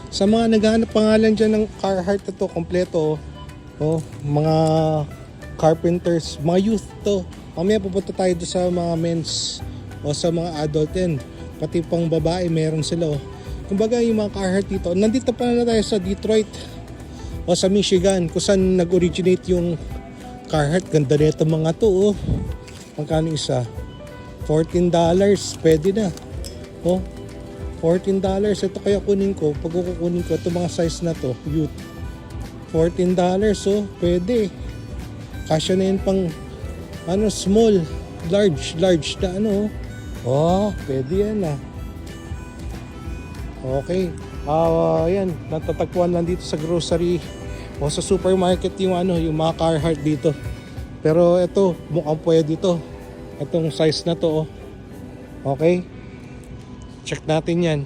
Sa mga naghahanap pangalan dyan ng Carhartt na to, kompleto. Oh, mga carpenters, mga youth to. Mamaya pupunta tayo doon sa mga men's o sa mga adult din. Pati pang babae meron sila. Oh. Kumbaga yung mga Carhartt dito. Nandito pa na tayo sa Detroit o sa Michigan kung saan nag-originate yung Carhartt. Ganda nito mga to. Oh. Magkano isa? $14. Pwede na. Oh. $14. Ito kaya kunin ko. Pag kukunin ko ito mga size na to, youth. $14. So, pwede. Kasya na yun pang ano, small, large na ano. Oh, pwede yan ah. Okay. Yan, natatagpuan lang dito sa grocery o sa supermarket yung ano, yung mga Carhartt dito. Pero ito, mukhang pwede ito. Itong size na to, oh. Okay? Check natin yan.